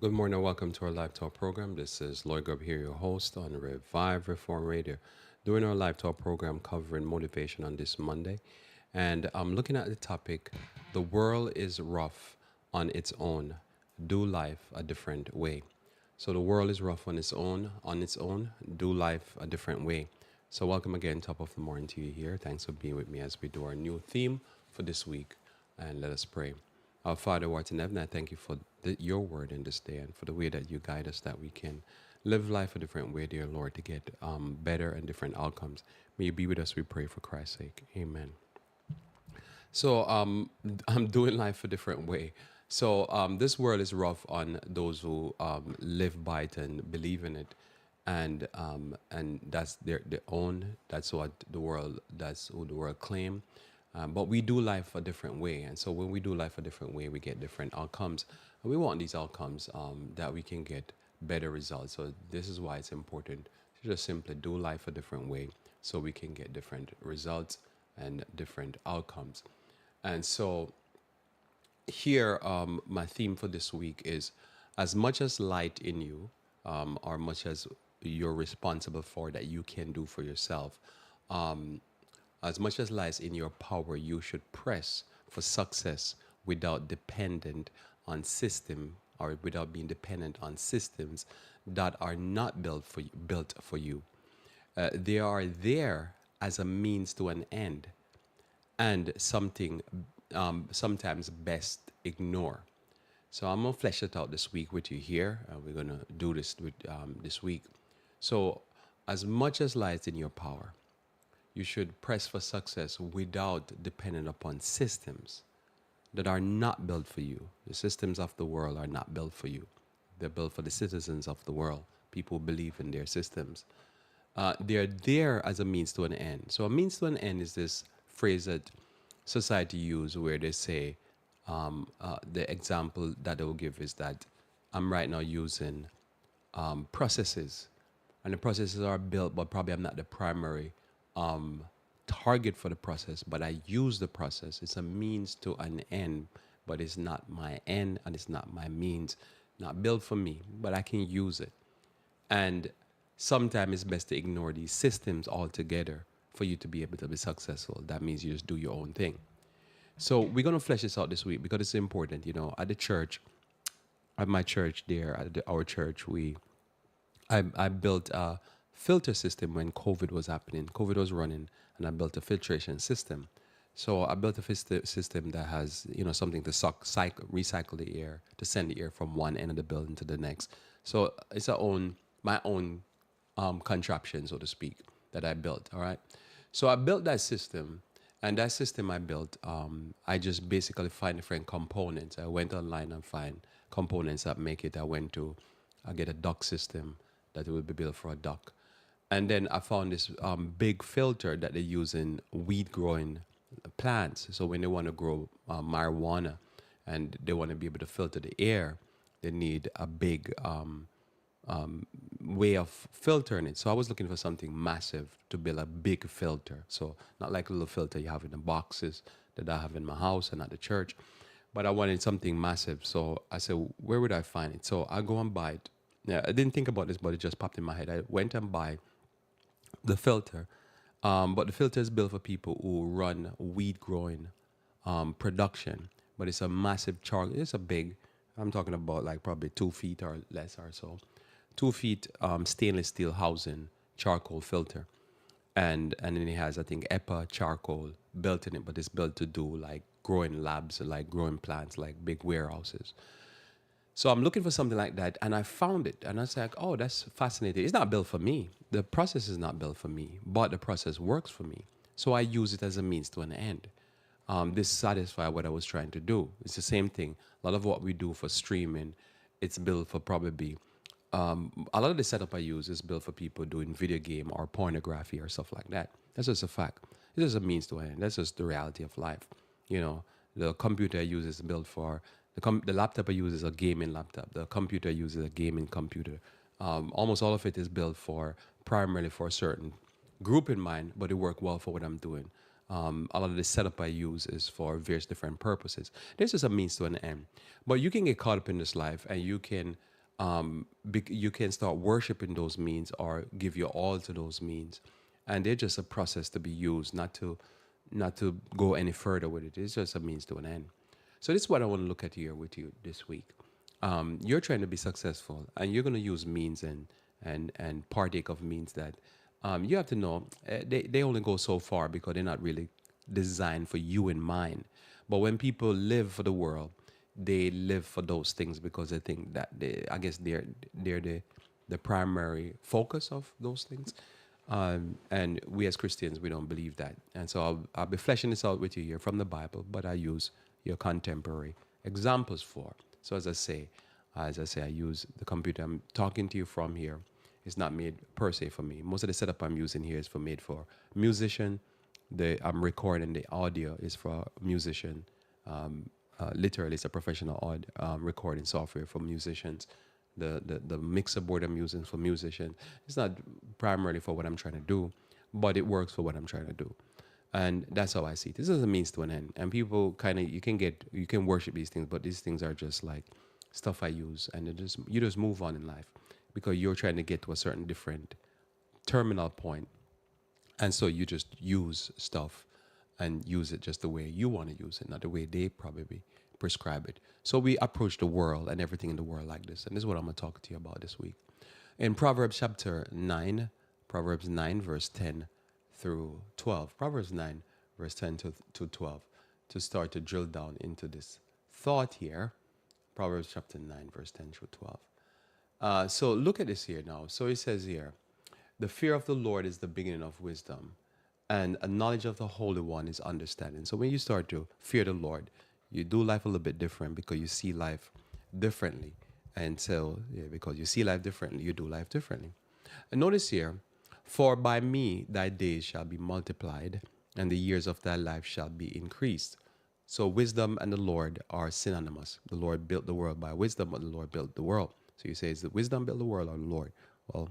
Good morning and welcome to our live talk program. This is Lloyd Grubb here, your host on Revive Reform Radio, doing our live talk program covering motivation on this Monday. And I'm looking at the topic, the world is rough on its own. Do life a different way. So the world is rough on its own. Do life a different way. So welcome again, top of the morning to you here. Thanks for being with me as we do our new theme for this week. And let us pray. Our Father who art in heaven, I thank you for your word in this day and for the way that you guide us that we can live life a different way, dear Lord, to get better and different outcomes. May you be with us, we pray, for Christ's sake. Amen. So I'm doing life a different way. So this world is rough on those who live by it and believe in it, and that's their own. That's what the world. That's who the world claim. But we do life a different way, and so when we do life a different way, we get different outcomes. And we want these outcomes that we can get better results. So this is why it's important to just simply do life a different way, so we can get different results and different outcomes. And so here, my theme for this week is as much as light in you, or much as you're responsible for that you can do for yourself, as much as lies in your power, you should press for success without dependent on system or without being dependent on systems that are not built for you. They are there as a means to an end and something sometimes best ignore. So I'm gonna flesh it out this week with you here. We're gonna do this with this week. So as much as lies in your power, you should press for success without depending upon systems that are not built for you. The systems of the world are not built for you. They're built for the citizens of the world. People believe in their systems. They're there as a means to an end. So a means to an end is this phrase that society use where they say, the example that they will give is that I'm right now using processes, and the processes are built, but probably I'm not the primary target for the process, but I use the process. It's a means to an end, but it's not my end and it's not my means. Not built for me, but I can use it. And sometimes it's best to ignore these systems altogether for you to be able to be successful. That means you just do your own thing. So we're going to flesh this out this week because it's important. At the church, at my church there, our church, I built a filter system when COVID was happening. COVID was running, and I built a filtration system. So I built a system that has, something to recycle the air, to send the air from one end of the building to the next. So it's my own contraption, so to speak, that I built. All right. So I built that system, and that system I built, I just basically find different components. I went online and find components that make it. I get a duct system that will be built for a duct. And then I found this big filter that they use in weed growing plants. So when they want to grow marijuana and they want to be able to filter the air, they need a big way of filtering it. So I was looking for something massive to build a big filter. So not like a little filter you have in the boxes that I have in my house and at the church, but I wanted something massive. So I said, where would I find it? So I go and buy it. Yeah, I didn't think about this, but it just popped in my head. I went and buy the filter, but the filter is built for people who run weed growing production. But it's a massive charcoal. It's a big. I'm talking about like probably 2 feet or less or so. 2 feet stainless steel housing charcoal filter, and then it has, I think, EPA charcoal built in it, but it's built to do like growing labs, like growing plants, like big warehouses. So I'm looking for something like that, and I found it, and I was like, "Oh, that's fascinating." It's not built for me. The process is not built for me, but the process works for me. So I use it as a means to an end. This satisfies what I was trying to do. It's the same thing. A lot of what we do for streaming, it's built for probably. A lot of the setup I use is built for people doing video game or pornography or stuff like that. That's just a fact. It's just a means to an end. That's just the reality of life. The computer I use is built for the laptop I use is a gaming laptop. The computer I use is a gaming computer. Almost all of it is built for primarily for a certain group in mind, but it worked well for what I'm doing. A lot of the setup I use is for various different purposes. This is a means to an end. But you can get caught up in this life and you can You can start worshiping those means or give your all to those means, and they're just a process to be used, not to go any further with it. It's just a means to an end. So this is what I want to look at here with you this week. You're trying to be successful, and you're going to use means and partake of means that you have to know they only go so far because they're not really designed for you in mind. But when people live for the world, they live for those things because they think that I guess they're the primary focus of those things. And we as Christians, we don't believe that. And so I'll be fleshing this out with you here from the Bible, but I use your contemporary examples for. So as I say, I use the computer I'm talking to you from here. It's not made per se for me. Most of the setup I'm using here is made for musician. I'm recording the audio is for musician. Literally, it's a professional recording software for musicians. The mixer board I'm using for musicians. It's not primarily for what I'm trying to do, but it works for what I'm trying to do. And that's how I see it. This is a means to an end. And people kind of, you can worship these things, but these things are just like stuff I use. And you just move on in life because you're trying to get to a certain different terminal point. And so you just use stuff and use it just the way you want to use it, not the way they probably prescribe it. So we approach the world and everything in the world like this. And this is what I'm going to talk to you about this week. In Proverbs chapter 9, Proverbs 9, verse 10 through 12. Proverbs 9, verse 10 to 12, to start to drill down into this thought here. Proverbs chapter 9, verse 10 through 12. So look at this here now. So it says here, the fear of the Lord is the beginning of wisdom, and a knowledge of the Holy One is understanding. So when you start to fear the Lord, you do life a little bit different because you see life differently. And so, because you see life differently, you do life differently. And notice here, for by me thy days shall be multiplied, and the years of thy life shall be increased. So wisdom and the Lord are synonymous. The Lord built the world by wisdom, but the Lord built the world. So you say, is the wisdom built the world or the Lord? Well,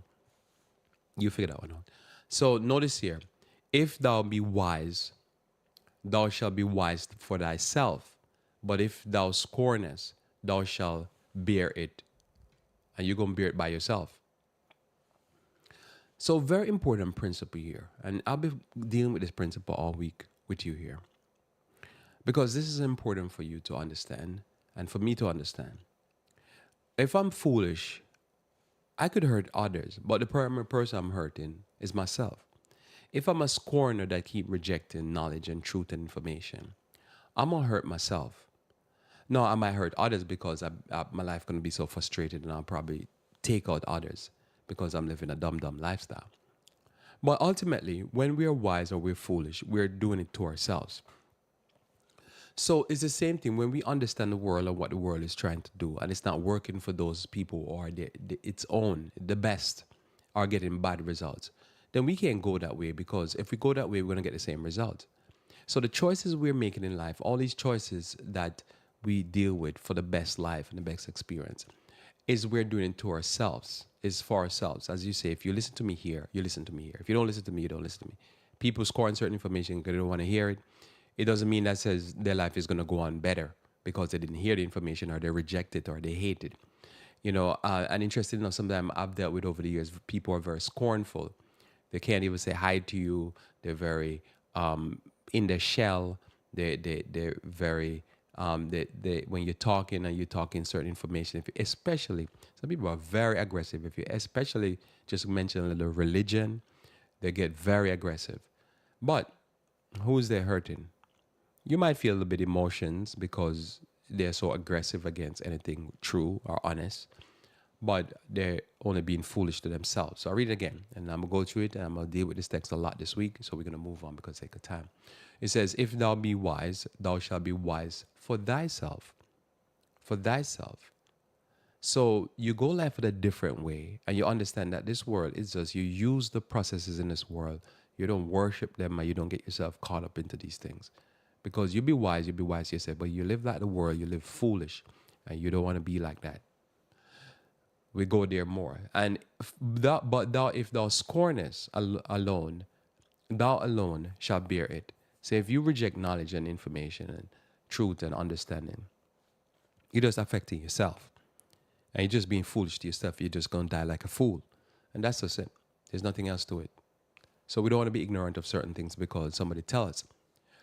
you figure that one out. So notice here, if thou be wise, thou shalt be wise for thyself. But if thou scornest, thou shalt bear it. And you're going to bear it by yourself. So very important principle here. And I'll be dealing with this principle all week with you here. Because this is important for you to understand and for me to understand. If I'm foolish, I could hurt others, but the primary person I'm hurting is myself. If I'm a scorner that keep rejecting knowledge and truth and information, I'm going to hurt myself. No, I might hurt others because my life going to be so frustrated and I'll probably take out others because I'm living a dumb lifestyle. But ultimately, when we're wise or we're foolish, we're doing it to ourselves. So it's the same thing when we understand the world and what the world is trying to do, and it's not working for those people or its own, the best, are getting bad results, then we can't go that way because if we go that way, we're going to get the same result. So the choices we're making in life, all these choices that we deal with for the best life and the best experience, is we're doing it to ourselves, is for ourselves. As you say, if you listen to me here, you listen to me here. If you don't listen to me, you don't listen to me. People scoring certain information because they don't want to hear it. It doesn't mean that says their life is going to go on better because they didn't hear the information or they reject it or they hate it. And interesting enough, sometimes I've dealt with over the years, people are very scornful. They can't even say hi to you. They're very in their shell. They're very, when you're talking and you're talking certain information, especially, some people are very aggressive. If you especially just mention a little religion, they get very aggressive. But who's they hurting? You might feel a bit emotions because they're so aggressive against anything true or honest, but they're only being foolish to themselves. So I'll read it again, and I'm going to go through it, and I'm going to deal with this text a lot this week, so we're going to move on because of the sake of time. It says, if thou be wise, thou shalt be wise for thyself. For thyself. So you go life in a different way, and you understand that this world is just, you use the processes in this world. You don't worship them, and you don't get yourself caught up into these things. Because you be wise yourself, but you live like the world, you live foolish, and you don't want to be like that. We go there more. And if thou scornest alone, thou alone shalt bear it. So if you reject knowledge and information and truth and understanding, you're just affecting yourself. and you're just being foolish to yourself, you're just going to die like a fool. And that's just it. There's nothing else to it. So we don't want to be ignorant of certain things because somebody tells us.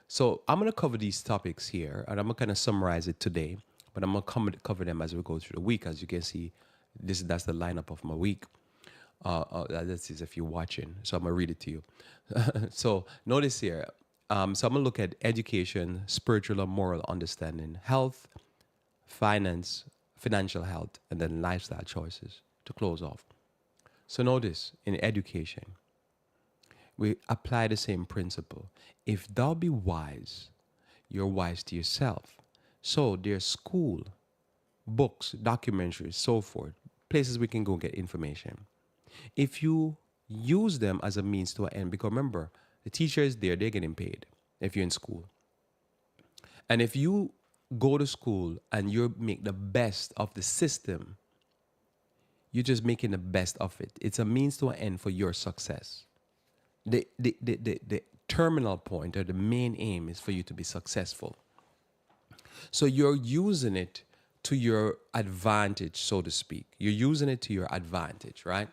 So I'm going to cover these topics here, and I'm going to kind of summarize it today, but I'm going to cover them as we go through the week. As you can see, that's the lineup of my week. This is if you're watching. So I'm going to read it to you. So notice here. So I'm going to look at education, spiritual and moral understanding, health, finance, financial health, and then lifestyle choices to close off. So notice in education, we apply the same principle. If thou be wise, you're wise to yourself. So there's school, books, documentaries, so forth, places we can go get information. If you use them as a means to an end, because remember, the teacher is there, they're getting paid if you're in school. And if you go to school and you make the best of the system, you're just making the best of it. It's a means to an end for your success. The terminal point or the main aim is for you to be successful. So you're using it to your advantage, so to speak. You're using it to your advantage, right?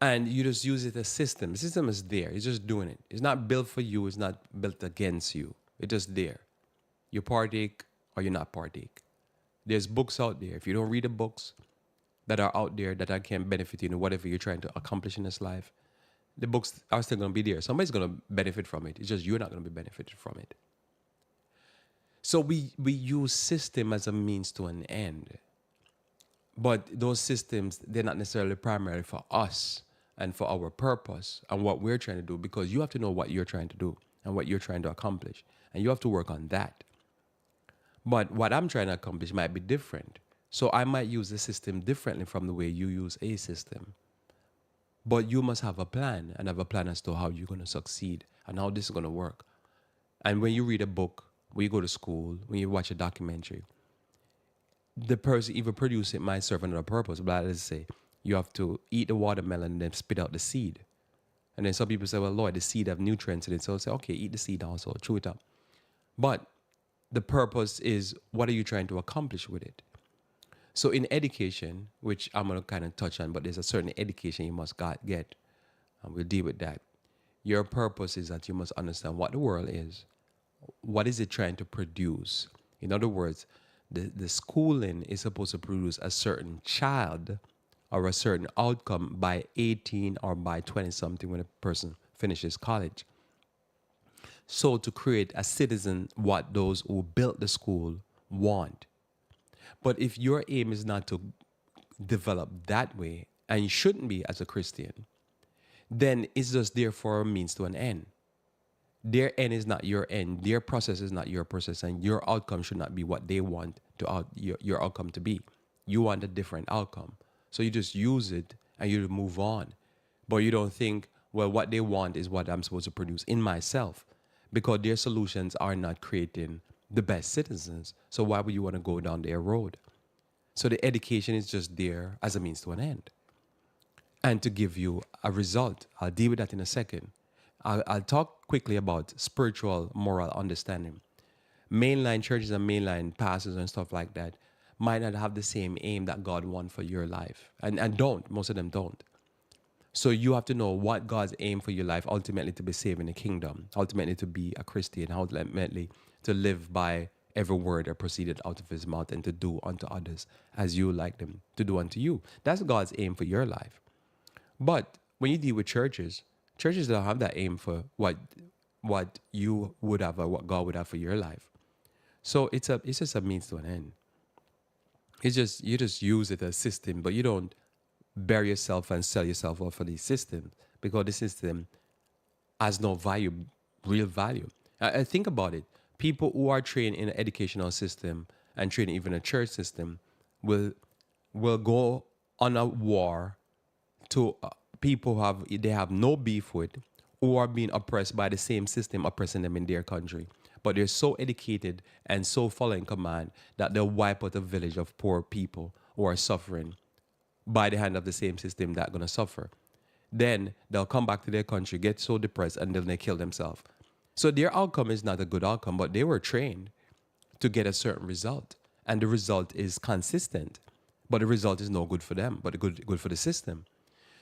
And you just use it as a system. The system is there. It's just doing it. It's not built for you. It's not built against you. It's just there. You partake or you not partake. There's books out there. If you don't read the books that are out there that can benefit you in whatever you're trying to accomplish in this life, the books are still going to be there. Somebody's going to benefit from it. It's just you're not going to be benefited from it. So we use system as a means to an end. But those systems, they're not necessarily primary for us and for our purpose and what we're trying to do, because you have to know what you're trying to do and what you're trying to accomplish. And you have to work on that. But what I'm trying to accomplish might be different. So I might use the system differently from the way you use a system. But you must have a plan and have a plan as to how you're going to succeed and how this is going to work. And when you read a book, when you go to school, when you watch a documentary, the person even produce it might serve another purpose. But let's say you have to eat the watermelon and then spit out the seed. And then some people say, well, Lord, the seed have nutrients in it. So I say, okay, eat the seed also, chew it up. But the purpose is, what are you trying to accomplish with it? So in education, which I'm going to kind of touch on, but there's a certain education you must get, and we'll deal with that. Your purpose is that you must understand what the world is. What is it trying to produce? In other words, the schooling is supposed to produce a certain child or a certain outcome by 18 or by 20-something when a person finishes college. So to create a citizen, what those who built the school want. But if your aim is not to develop that way, and you shouldn't be as a Christian, then it's just there for a means to an end. Their end is not your end. Their process is not your process, and your outcome should not be what they want your outcome to be. You want a different outcome. So you just use it and you move on. But you don't think, well, what they want is what I'm supposed to produce in myself, because their solutions are not creating the best citizens. So why would you want to go down their road? So the education is just there as a means to an end and to give you a result. I'll deal with that in a second. I'll talk quickly about spiritual, moral understanding. Mainline churches and mainline pastors and stuff like that might not have the same aim that God wants for your life. And don't. Most of them don't. So you have to know what God's aim for your life, ultimately to be saved in the kingdom, ultimately to be a Christian, ultimately to live by every word that proceeded out of his mouth and to do unto others as you like them to do unto you. That's God's aim for your life. But when you deal with churches don't have that aim for what you would have or what God would have for your life. So it's just a means to an end. It's just, you just use it as a system, but you don't bury yourself and sell yourself off for the system, because the system has no value, real value. I think about it. People who are trained in an educational system and trained even a church system will go on a war to people they have no beef with, who are being oppressed by the same system oppressing them in their country. But they're so educated and so following command that they'll wipe out a village of poor people who are suffering by the hand of the same system that are going to suffer. Then they'll come back to their country, get so depressed, and then they kill themselves. So their outcome is not a good outcome, but they were trained to get a certain result. And the result is consistent. but the result is no good for them, but good for the system.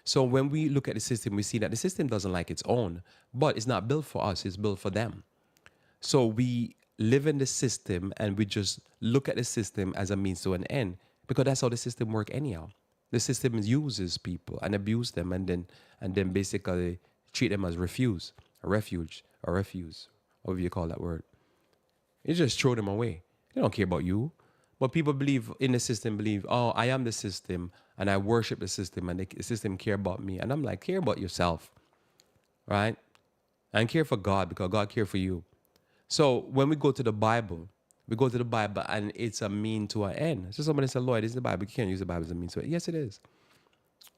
So when we look at the system, we see that the system doesn't like its own, but it's not built for us, it's built for them. So we live in the system and we just look at the system as a means to an end because that's how the system works anyhow. The system uses people and abuse them and then basically treat them as refuse, whatever you call that word. You just throw them away. They don't care about you. But people believe in the system, believe, oh, I am the system and I worship the system and the system care about me. And I'm like, care about yourself, right? And care for God because God care for you. So when we go to the Bible and it's a mean to an end. So somebody said, Lloyd, this is the Bible. You can't use the Bible as a mean to an end. Yes, it is.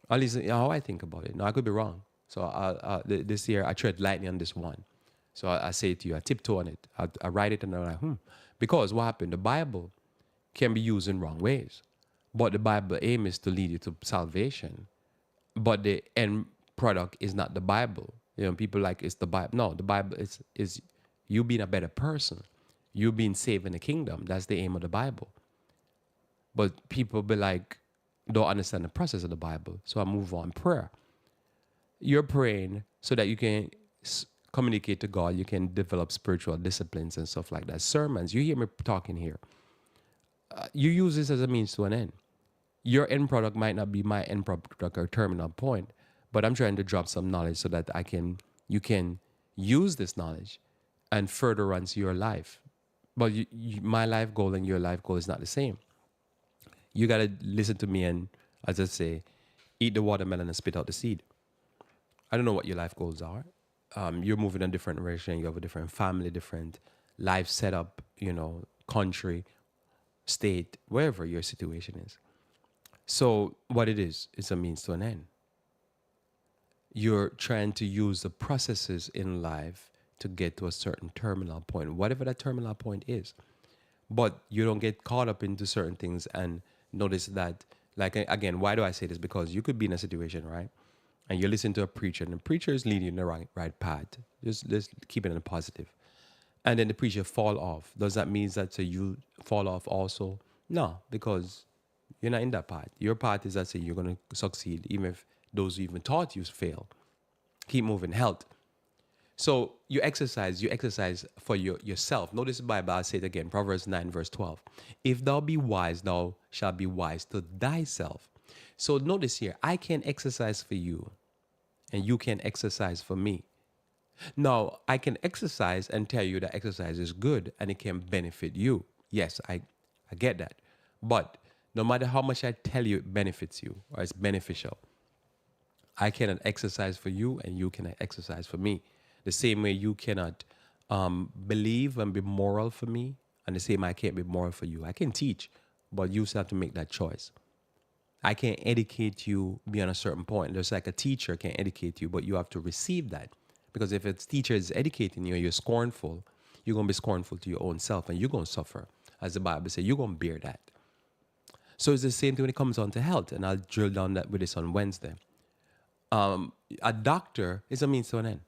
At least how I think about it. No, I could be wrong. So this year I tread lightly on this one. So I say it to you, I tiptoe on it. I write it and I'm like, Because what happened? The Bible can be used in wrong ways. But the Bible aim is to lead you to salvation. But the end product is not the Bible. People like it's the Bible. No, the Bible is you being a better person. You being saved in the kingdom. That's the aim of the Bible. But people be like, don't understand the process of the Bible. So I move on. Prayer. You're praying so that you can communicate to God. You can develop spiritual disciplines and stuff like that. Sermons. You hear me talking here. You use this as a means to an end. Your end product might not be my end product or terminal point, but I'm trying to drop some knowledge so that you can use this knowledge and further runs your life. But my life goal and your life goal is not the same. You got to listen to me and, as I say, eat the watermelon and spit out the seed. I don't know what your life goals are. You're moving in a different direction. You have a different family, different life setup, country, state, wherever your situation is. So what it is, it's a means to an end. You're trying to use the processes in life to get to a certain terminal point, whatever that terminal point is. But you don't get caught up into certain things and notice that, like, again, why do I say this? Because you could be in a situation, right? And you listen to a preacher, and the preacher is leading you in the right path. Just keep it in the positive. And then the preacher fall off. Does that mean that you fall off also? No, because you're not in that path. Your path is that say you're going to succeed, even if those who even taught you fail. Keep moving. Health. So you exercise for yourself. Notice the Bible, I'll say it again, Proverbs 9, verse 12. If thou be wise, thou shalt be wise to thyself. So notice here, I can exercise for you, and you can exercise for me. Now, I can exercise and tell you that exercise is good, and it can benefit you. Yes, I get that. But no matter how much I tell you it benefits you, or it's beneficial, I cannot exercise for you, and you cannot exercise for me. The same way you cannot believe and be moral for me, and the same way I can't be moral for you. I can teach, but you still have to make that choice. I can't educate you beyond a certain point. Just like a teacher can educate you, but you have to receive that. Because if a teacher is educating you and you're scornful, you're going to be scornful to your own self and you're going to suffer. As the Bible says, you're going to bear that. So it's the same thing when it comes on to health, and I'll drill down that with this on Wednesday. A doctor is a means to an end.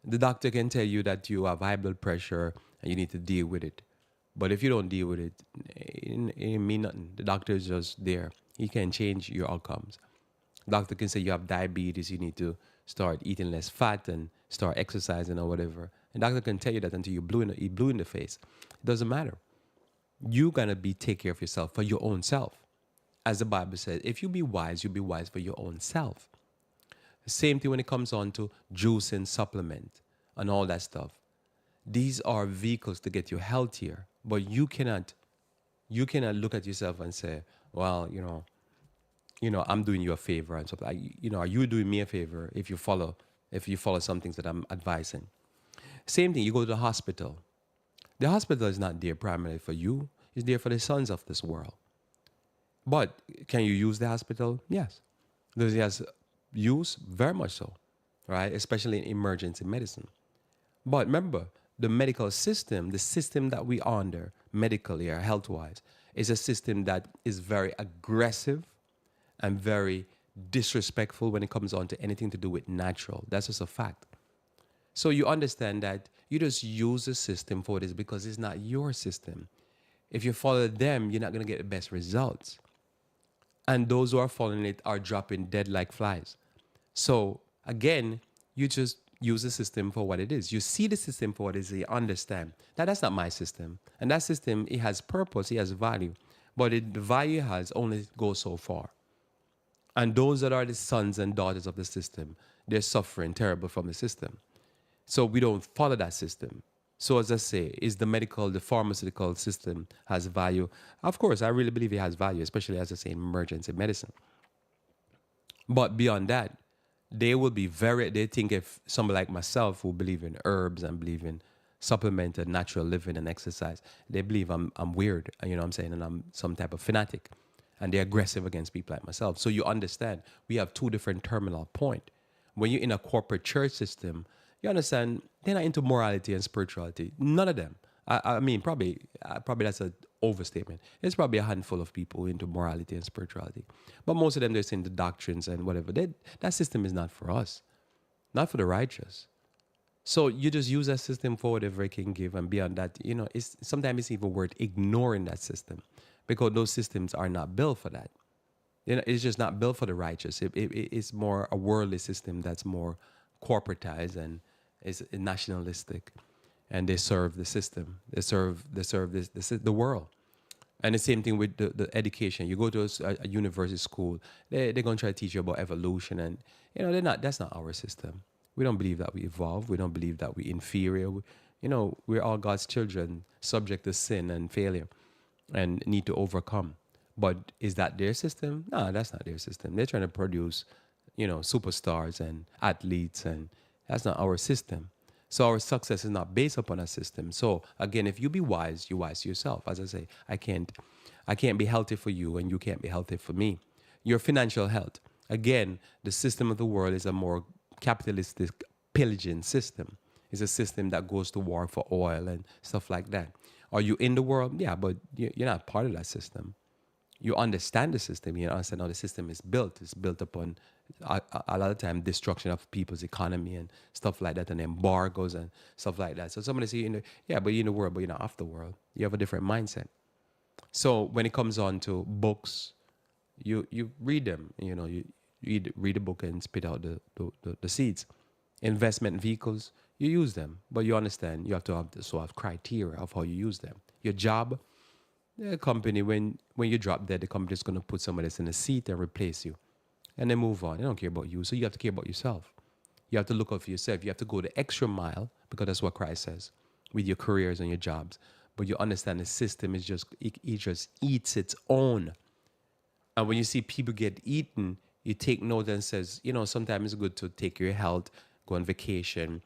The doctor can tell you that you have high blood pressure and you need to deal with it. But if you don't deal with it, it mean nothing. The doctor is just there. He can change your outcomes. Doctor can say you have diabetes, you need to start eating less fat and start exercising or whatever. And doctor can tell you that until you're blue in the face. It doesn't matter. You gotta take care of yourself for your own self. As the Bible says, if you be wise, you'll be wise for your own self. The same thing when it comes on to juice and supplement and all that stuff. These are vehicles to get you healthier, but you cannot look at yourself and say, well, I'm doing you a favor and stuff like, are you doing me a favor if you follow some things that I'm advising? Same thing, you go to the hospital. The hospital is not there primarily for you. It's there for the sons of this world. But can you use the hospital? Yes. Does it have use? Very much so, right? Especially in emergency medicine. But remember, the medical system, the system that we are under medically or health-wise, is a system that is very aggressive and very disrespectful when it comes on to anything to do with natural. That's just a fact. So you understand that you just use the system for this because it's not your system. If you follow them, you're not going to get the best results. and those who are following it are dropping dead like flies. So again, you just use the system for what it is. You see the system for what it is. You understand that that's not my system, and that system, it has purpose, it has value, but the value it has only goes so far. And those that are the sons and daughters of the system, they're suffering terrible from the system. So we don't follow that system. So as I say, is the pharmaceutical system has value? Of course, I really believe it has value, especially as I say in emergency medicine. But beyond that, they think if somebody like myself who believe in herbs and believe in supplemented natural living and exercise, they believe I'm weird, you know what I'm saying, and I'm some type of fanatic. And they're aggressive against people like myself. So you understand, we have two different terminal point. When you're in a corporate church system, you understand they're not into morality and spirituality. None of them. I mean, probably that's an overstatement. There's probably a handful of people into morality and spirituality, but most of them they're into doctrines and whatever. That system is not for us, not for the righteous. So you just use that system for whatever it can give, and beyond that, it's sometimes it's even worth ignoring that system, because those systems are not built for that. It's just not built for the righteous. It's more a worldly system that's more corporatized and is nationalistic, and they serve the system. They serve the world. And the same thing with the education. You go to a university school, they're going to try to teach you about evolution, and they're not. That's not our system. We don't believe that we evolve. We don't believe that we're inferior. We're all God's children, subject to sin and failure, and need to overcome. But is that their system? No, that's not their system. They're trying to produce, superstars and athletes, and that's not our system. So our success is not based upon a system. So again, if you be wise, you wise to yourself. As I say, I can't be healthy for you, and you can't be healthy for me. Your financial health. Again, the system of the world is a more capitalistic, pillaging system. It's a system that goes to war for oil and stuff like that. Are you in the world? Yeah, but you're not part of that system. You understand the system. You understand how the system is built. It's built upon a lot of time destruction of people's economy and stuff like that, and embargoes and stuff like that. So somebody say, yeah, but you're in the world, but you're not off the world. You have a different mindset. So when it comes on to books, you read them. You read a book and spit out the seeds. Investment vehicles, you use them, but you understand you have to have the sort of criteria of how you use them. Your job, the company, when you drop dead, the company is going to put somebody else in a seat and replace you, and then move on. They don't care about you, so you have to care about yourself. You have to look out for yourself. You have to go the extra mile, because that's what Christ says, with your careers and your jobs. But you understand the system is it just eats its own. And when you see people get eaten, you take note and says, sometimes it's good to take your health, go on vacation,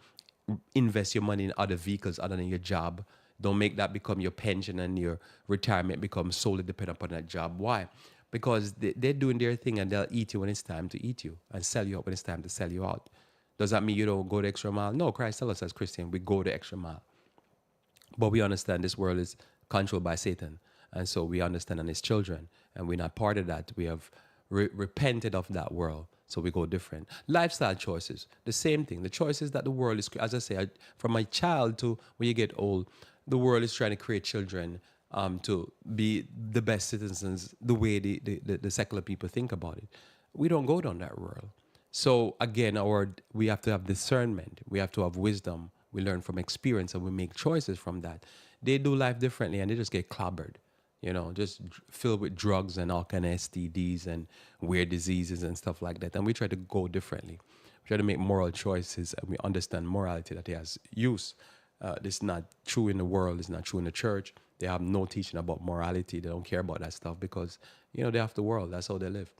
invest your money in other vehicles other than your job. Don't make that become your pension, and your retirement becomes solely dependent upon that job. Why? Because they're doing their thing, and they'll eat you when it's time to eat you, and sell you out when it's time to sell you out. Does that mean you don't go the extra mile? No, Christ tells us as Christians, we go the extra mile. But we understand this world is controlled by Satan. And so we understand and his children, and we're not part of that. We have repented of that world. So we go different. Lifestyle choices, the same thing. The choices that the world is, as I say, from a child to when you get old, the world is trying to create children to be the best citizens the way the secular people think about it. We don't go down that road. So again, we have to have discernment. We have to have wisdom. We learn from experience, and we make choices from that. They do life differently, and they just get clobbered. Just filled with drugs and all kind of STDs and weird diseases and stuff like that. And we try to go differently. We try to make moral choices, and we understand morality, that it has use. This is not true in the world. It's not true in the church. They have no teaching about morality. They don't care about that stuff because, they're off the world. That's how they live.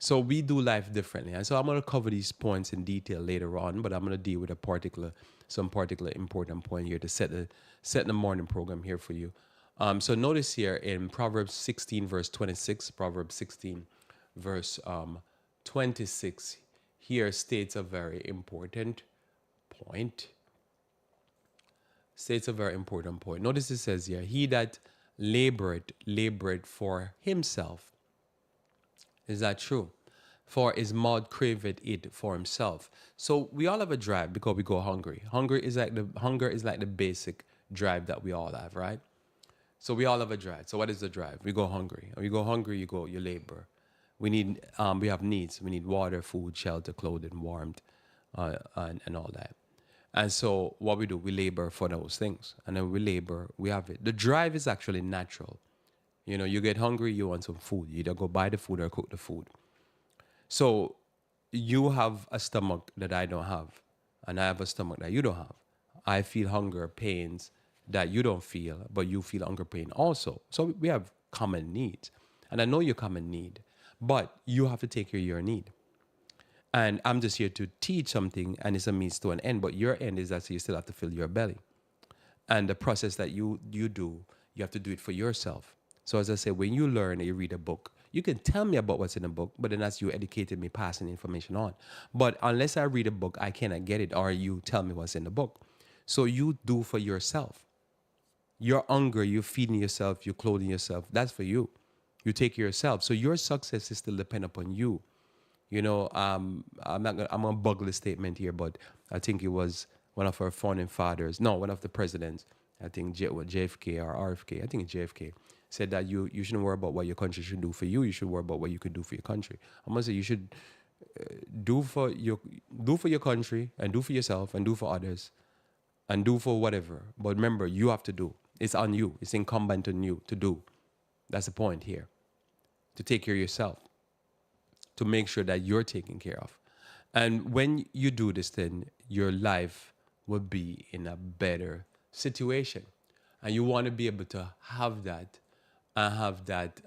So we do life differently. And so I'm going to cover these points in detail later on, but I'm going to deal with some particular important point here to set the morning program here for you. So notice here in Proverbs 16, verse 26, Proverbs 16, verse 26, here states a very important point. Notice it says here, he that laboreth for himself. Is that true? For his mouth craveth it for himself. So we all have a drive because we go hungry. Hunger is like the basic drive that we all have, right? So we all have a drive. So what is the drive? We go hungry. And we go hungry, you labor. We have needs. We need water, food, shelter, clothing, warmth, and all that. And so what we do, we labor for those things, and then we labor, we have it. The drive is actually natural. You know, you get hungry, you want some food. You either go buy the food or cook the food. So you have a stomach that I don't have, and I have a stomach that you don't have. I feel hunger pains that you don't feel, but you feel hunger pain also. So we have common needs. And I know your common need, but you have to take care of your need. And I'm just here to teach something, and it's a means to an end, but your end is that you still have to fill your belly. And the process that you do, you have to do it for yourself. So as I say, when you learn or you read a book, you can tell me about what's in the book, but then that's you educating me, passing information on. But unless I read a book, I cannot get it, or you tell me what's in the book. So you do for yourself. Your hunger, you feeding yourself, you clothing yourself, that's for you. You take care of yourself. So your success is still depend upon you. You know, I'm gonna buggle the statement here, but I think it was one of our founding fathers, no, one of the presidents, I think JFK or RFK, I think it's JFK, said that you shouldn't worry about what your country should do for you. You should worry about what you could do for your country. I'm gonna say you should do for your country, and do for yourself, and do for others, and do for whatever. But remember, you have to do. It's on you. It's incumbent on you to do. That's the point here. To take care of yourself, to make sure that you're taken care of. And when you do this, then your life will be in a better situation. And you want to be able to have that, and have that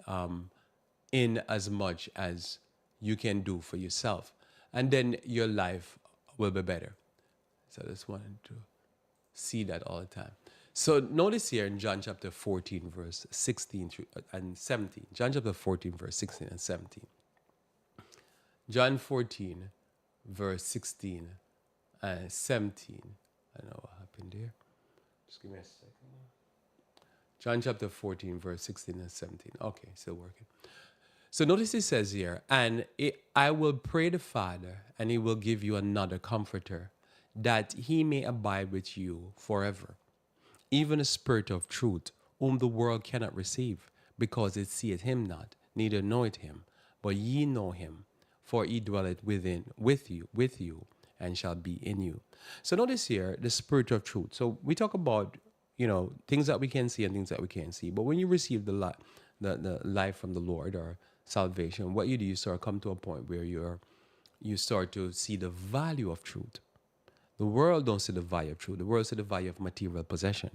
in as much as you can do for yourself. And then your life will be better. So I just wanted to see that all the time. So notice here in John chapter 14, verse 16 and 17. John chapter 14, verse 16 and 17. John 14, verse 16 and 17. I don't know what happened there. Just give me a second. John chapter 14, verse 16 and 17. Okay, still working. So notice it says here, I will pray the Father, and he will give you another comforter, that he may abide with you forever. Even a spirit of truth, whom the world cannot receive, because it seeth him not, neither knoweth him. But ye know him, for he dwelleth with you, and shall be in you. So notice here, the spirit of truth. So we talk about, things that we can see and things that we can't see. But when you receive the life from the Lord, or salvation, what you do, you sort of come to a point where you start to see the value of truth. The world don't see the value of truth. The world see the value of material possession.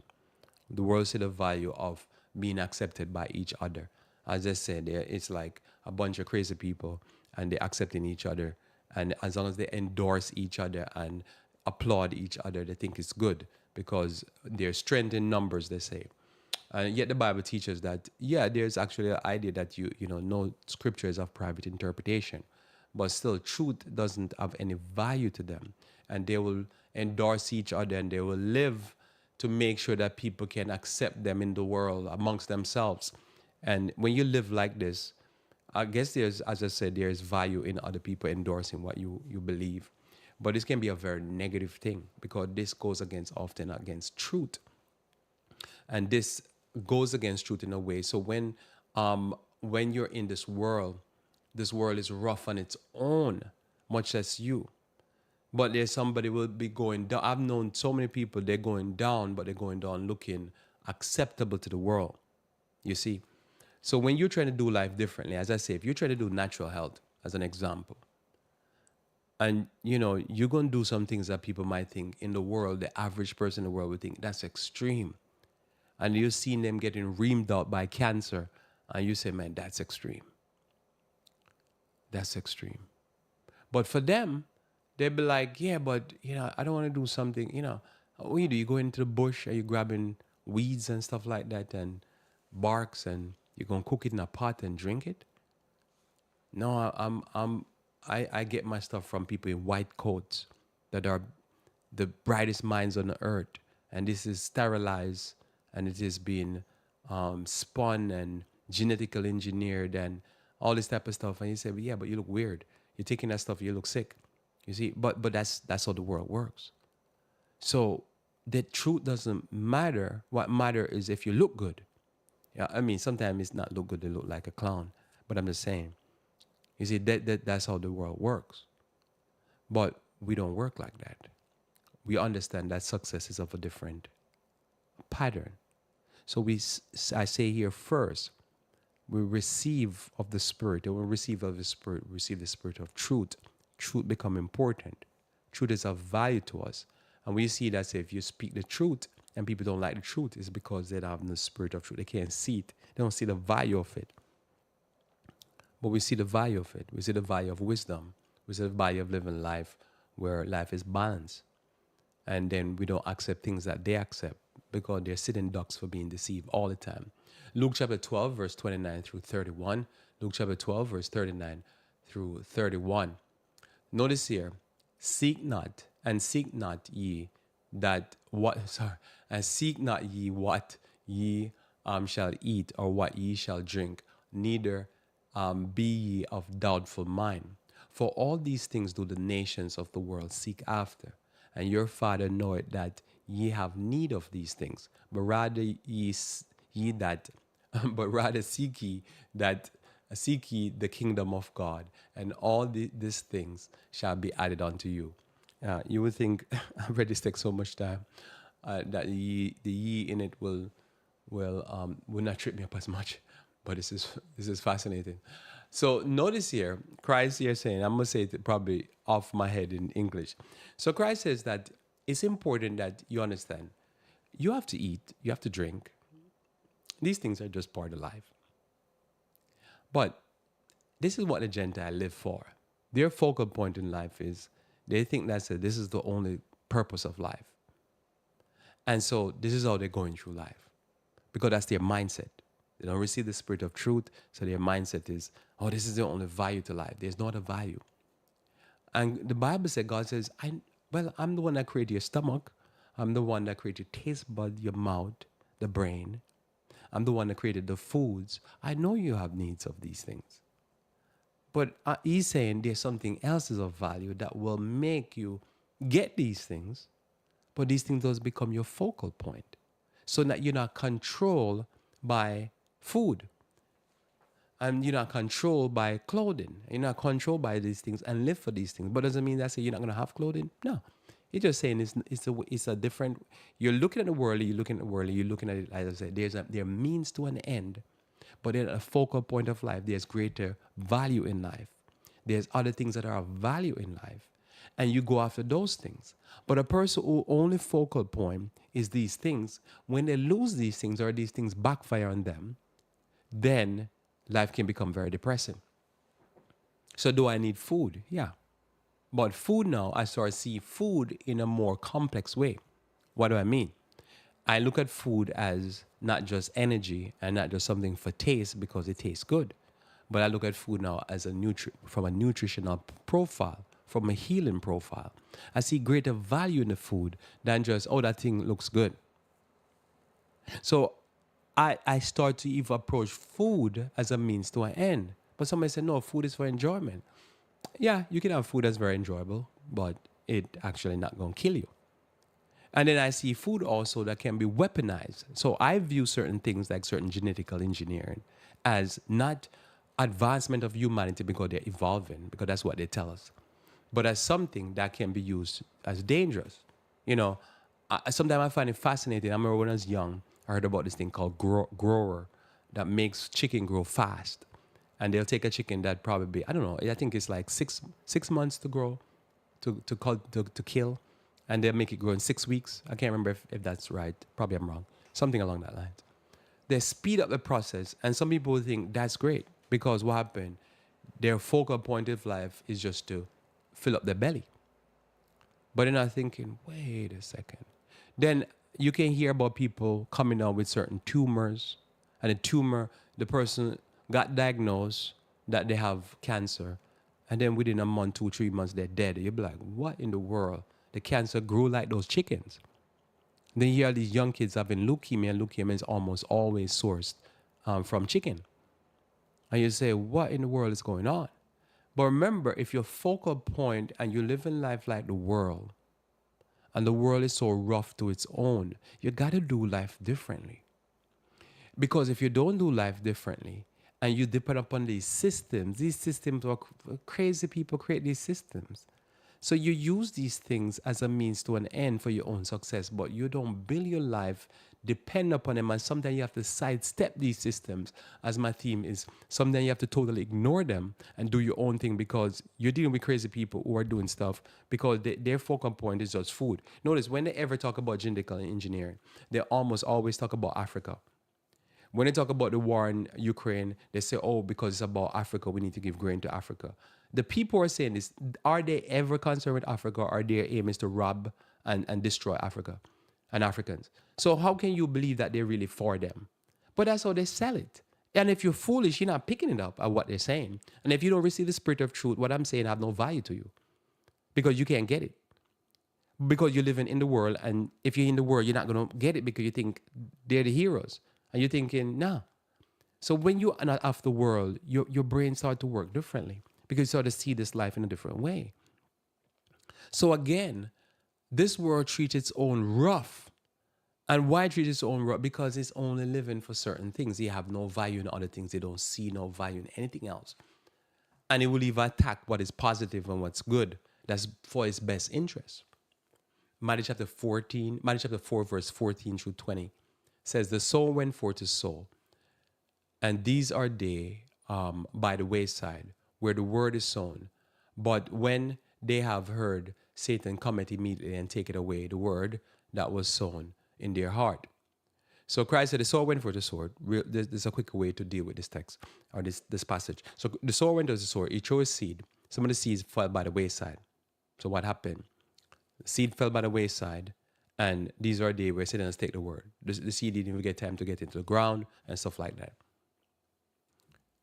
The world see the value of being accepted by each other. As I said, it's like a bunch of crazy people, and they're accepting each other. And as long as they endorse each other and applaud each other, they think it's good, because there's strength in numbers, they say. And yet the Bible teaches that, there's actually an idea that no scripture is of private interpretation. But still, truth doesn't have any value to them. And they will endorse each other, and they will live to make sure that people can accept them in the world amongst themselves. And when you live like this, I guess as I said, there's value in other people endorsing what you believe. But this can be a very negative thing, because this goes often against truth. And this goes against truth in a way. So when you're in this world is rough on its own, much as you. But there's somebody will be going down. I've known so many people, they're going down, but they're going down looking acceptable to the world. You see? So when you're trying to do life differently, as I say, if you're trying to do natural health, as an example, and you're going to do some things that people might think in the world, the average person in the world would think that's extreme. And you've seen them getting reamed out by cancer, and you say, man, that's extreme. That's extreme. But for them, they'd be like, yeah, but, I don't want to do something, what you do? You go into the bush, and you're grabbing weeds and stuff like that, and barks, and you're going to cook it in a pot and drink it? No, I get my stuff from people in white coats that are the brightest minds on the earth. And this is sterilized, and it is being spun and genetically engineered and all this type of stuff. And you say, yeah, but you look weird. You're taking that stuff, you look sick. You see, but that's how the world works. So the truth doesn't matter. What matters is if you look good. Yeah, I mean, sometimes it's not look good to look like a clown, but I'm just saying, You see, that's how the world works. But we don't work like that. We understand that success is of a different pattern. So I say here first, we receive of the Spirit, and we receive of the Spirit, we receive the Spirit of truth. Truth become important. Truth is of value to us. And we see that, say, if you speak the truth and people don't like the truth, it's because they don't have the Spirit of truth. They can't see it. They don't see the value of it. But we see the value of it. We see the value of wisdom. We see the value of living life where life is balanced. And then we don't accept things that they accept because they're sitting ducks for being deceived all the time. Luke chapter 12, verse 29 through 31. Luke chapter 12, verse 39 through 31. Notice here, seek not ye that what, sorry, and seek not ye what ye shall eat or what ye shall drink, neither be ye of doubtful mind. For all these things do the nations of the world seek after. And your Father knoweth that ye have need of these things, but rather ye that, but rather seek ye the kingdom of God, and all these things shall be added unto you. You would think I've read this text so much time that the ye in it will not trip me up as much, but this is fascinating. So notice here, Christ here saying, I'm gonna say it probably off my head in English. So Christ says that it's important that you understand, you have to eat, you have to drink. These things are just part of life. But this is what the Gentile live for. Their focal point in life is they think that this is the only purpose of life. And so this is how they're going through life because that's their mindset. They don't receive the Spirit of truth, so their mindset is, oh, this is the only value to life. There's not a value. And the Bible says, God says, I'm the one that created your stomach. I'm the one that created your taste bud, your mouth, the brain. I'm the one that created the foods. I know you have needs of these things. But he's saying there's something else is of value that will make you get these things, but these things does become your focal point. So that you're not controlled by food. And you're not controlled by clothing. You're not controlled by these things and live for these things. But doesn't mean that you're not going to have clothing. No. It's just saying it's a different, you're looking at the world, you're looking at it, as I said, there are means to an end. But at a focal point of life, there's greater value in life. There's other things that are of value in life. And you go after those things. But a person who only focal point is these things, when they lose these things or these things backfire on them, then life can become very depressing. So do I need food? Yeah. But food now, I start to see food in a more complex way. What do I mean? I look at food as not just energy and not just something for taste because it tastes good. But I look at food now as from a nutritional profile, from a healing profile. I see greater value in the food than just, oh, that thing looks good. So I start to even approach food as a means to an end. But somebody said, no, food is for enjoyment. Yeah, you can have food that's very enjoyable, but it actually not going to kill you. And then I see food also that can be weaponized. So I view certain things like certain genetical engineering as not advancement of humanity because they're evolving, because that's what they tell us, but as something that can be used as dangerous. You know, sometimes I find it fascinating. I remember when I was young, I heard about this thing called grower that makes chicken grow fast. And they'll take a chicken that probably, I don't know, I think it's like six months to grow, to kill. And they'll make it grow in 6 weeks. I can't remember if that's right. Probably I'm wrong. Something along that line. They speed up the process. And some people think that's great because what happened? Their focal point of life is just to fill up their belly. But they're not thinking, wait a second. Then you can hear about people coming out with certain tumors. And the person got diagnosed that they have cancer. And then within a month, 2, 3 months, they're dead. You'll be like, what in the world? The cancer grew like those chickens. Then you hear these young kids having leukemia, and leukemia is almost always sourced from chicken. And you say, what in the world is going on? But remember, if your focal point and you live in life like the world, and the world is so rough to its own, you got to do life differently. Because if you don't do life differently, and you depend upon these systems. These systems are crazy people create these systems. So you use these things as a means to an end for your own success, but you don't build your life depend upon them. And sometimes you have to sidestep these systems, as my theme is. Sometimes you have to totally ignore them and do your own thing because you're dealing with crazy people who are doing stuff because their focal point is just food. Notice when they ever talk about genetic engineering, they almost always talk about Africa. When they talk about the war in Ukraine, they say, oh, because it's about Africa, we need to give grain to Africa. The people are saying this, are they ever concerned with Africa or their aim is to rob and destroy Africa and Africans? So how can you believe that they're really for them? But that's how they sell it. And if you're foolish, you're not picking it up at what they're saying. And if you don't receive the spirit of truth, what I'm saying have no value to you because you can't get it. Because you're living in the world, and if you're in the world, you're not going to get it because you think they're the heroes. And you're thinking, nah. So when you're not of the world, your brain starts to work differently because you start to see this life in a different way. So again, this world treats its own rough. And why treat its own rough? Because it's only living for certain things. They have no value in other things. They don't see no value in anything else. And it will even attack what is positive and what's good. That's for its best interest. Matthew chapter 4, verse 14 through 20 says, the soul went forth to sow, and these are they by the wayside, where the word is sown. But when they have heard, Satan cometh immediately and take it away, the word that was sown in their heart. So Christ said, the soul went forth to sow. There's a quicker way to deal with this text or this passage. So the soul went to sow. He threw his seed. Some of the seeds fell by the wayside. So what happened? The seed fell by the wayside, and these are the where Satan has take the word. The seed didn't even get time to get into the ground and stuff like that.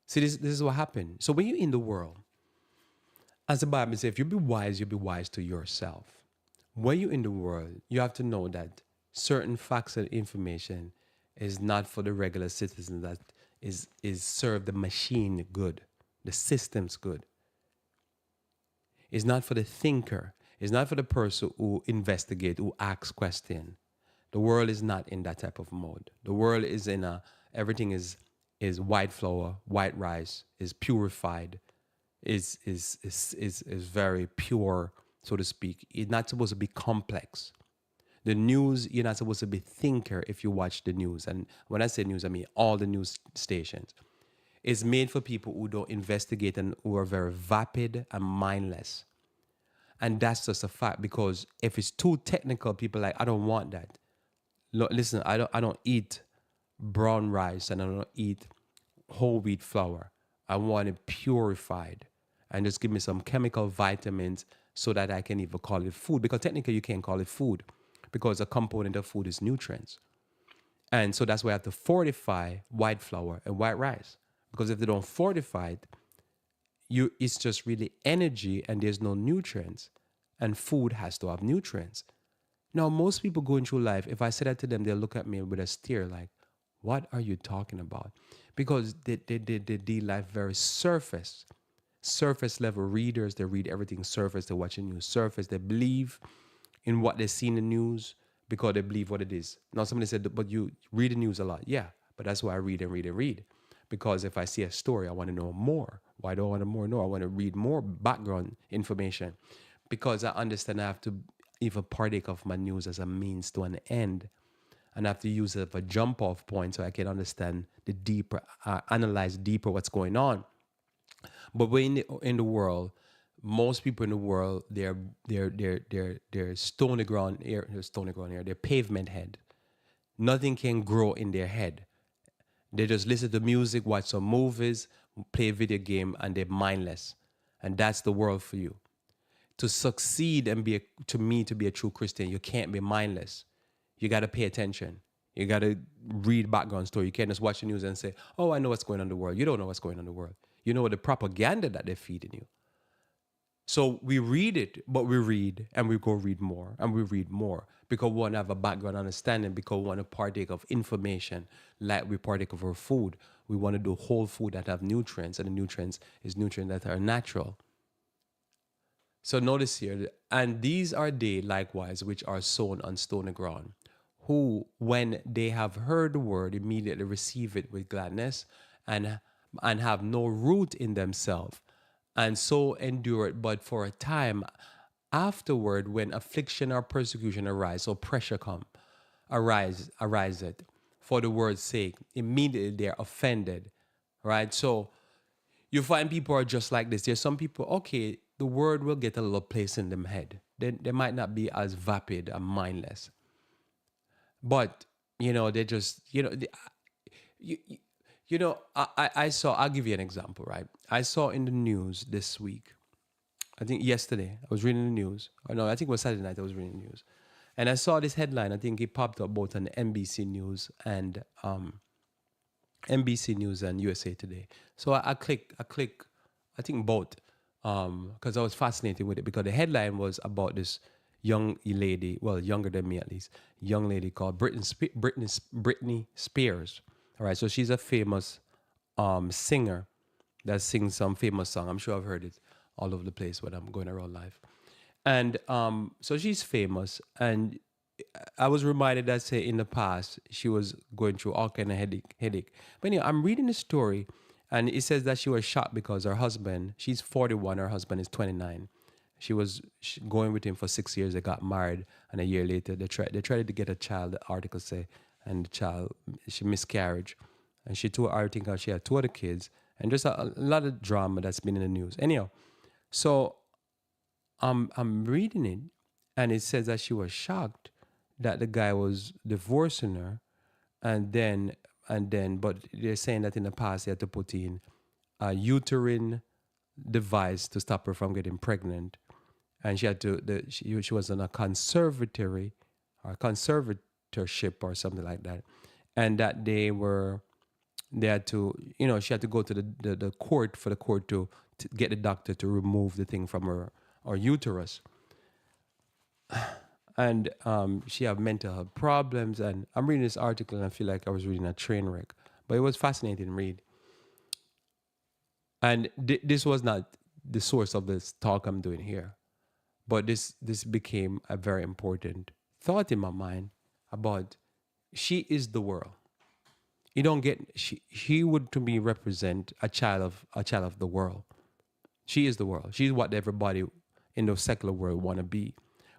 See, this is what happened. So when you're in the world, as the Bible says, if you be wise, you'll be wise to yourself. When you're in the world, you have to know that certain facts and information is not for the regular citizen that is serve the machine good, the system's good. It's not for the thinker. It's not for the person who investigate, who asks question. The world is not in that type of mode. The world is in everything is white flour, white rice, is purified, is very pure, so to speak. It's not supposed to be complex. The news, you're not supposed to be thinker if you watch the news. And when I say news, I mean all the news stations. It's made for people who don't investigate and who are very vapid and mindless. And that's just a fact, because if it's too technical, people are like, I don't want that. Listen, I don't eat brown rice and I don't eat whole wheat flour. I want it purified and just give me some chemical vitamins so that I can even call it food. Because technically you can't call it food because a component of food is nutrients. And so that's why I have to fortify white flour and white rice. Because if they don't fortify it, it's just really energy and there's no nutrients. And food has to have nutrients. Now, most people going through life, if I say that to them, they'll look at me with a stare like, what are you talking about? Because they deal life very surface level readers. They read everything surface. They watch the news surface. They believe in what they see in the news because they believe what it is. Now, somebody said, but you read the news a lot. Yeah, but that's why I read and read and read. Because if I see a story, I want to know more. Why do I want to more know? I want to read more background information because I understand I have to even partake of my news as a means to an end. And I have to use it as a jump off point so I can understand the deeper, analyze deeper what's going on. But when in the world, most people in the world, they're stony ground air, they're pavement head. Nothing can grow in their head. They just listen to music, watch some movies, play a video game, and they're mindless. And that's the world for you. To succeed and to be a true Christian, you can't be mindless. You got to pay attention. You got to read background story. You can't just watch the news and say, oh, I know what's going on in the world. You don't know what's going on in the world. You know the propaganda that they're feeding you. So we read it, but we read and we go read more and we read more because we want to have a background understanding, because we want to partake of information like we partake of our food. We want to do whole food that have nutrients, and the nutrients is nutrients that are natural. So notice here, and these are they likewise which are sown on stony ground, who when they have heard the word immediately receive it with gladness, and and have no root in themselves, and so endure it but for a time. Afterward, when affliction or persecution arise, or pressure come, arise it for the word's sake, immediately they're offended, right? So you find people are just like this. There's some people, okay, the word will get a little place in them head. They might not be as vapid and mindless, but they just, you, you, I saw, I'll give you an example, right? I saw in the news this week, I think yesterday, I was reading the news. Or no, I think it was Saturday night I was reading the news. And I saw this headline. I think it popped up both on NBC News and USA Today. So I click, I think both, because I was fascinated with it because the headline was about this young lady, well, younger than me at least, young lady called Britney Spears. All right, so she's a famous singer that sings some famous song. I'm sure I've heard it all over the place when I'm going around life. And so she's famous, and I was reminded that say in the past she was going through all kind of headache. But anyway, I'm reading the story, and it says that she was shocked because her husband, she's 41, her husband is 29. She was going with him for 6 years. They got married, and a year later they tried to get a child. The article say, and the child, she miscarriage, and she told, I think she had two other kids, and just a lot of drama that's been in the news. Anyhow, so I'm reading it, and it says that she was shocked that the guy was divorcing her, but they're saying that in the past he had to put in a uterine device to stop her from getting pregnant, and she had to she was in a conservatory or conservatorship or something like that, and that they had to, she had to go to the court for the court to get the doctor to remove the thing from her or uterus. And she had mental health problems. And I'm reading this article and I feel like I was reading a train wreck, but it was fascinating to read. And this was not the source of this talk I'm doing here, but this became a very important thought in my mind about she is the world. You don't get she would to me represent a child of the world. She is the world. She's what everybody in the secular world want to be.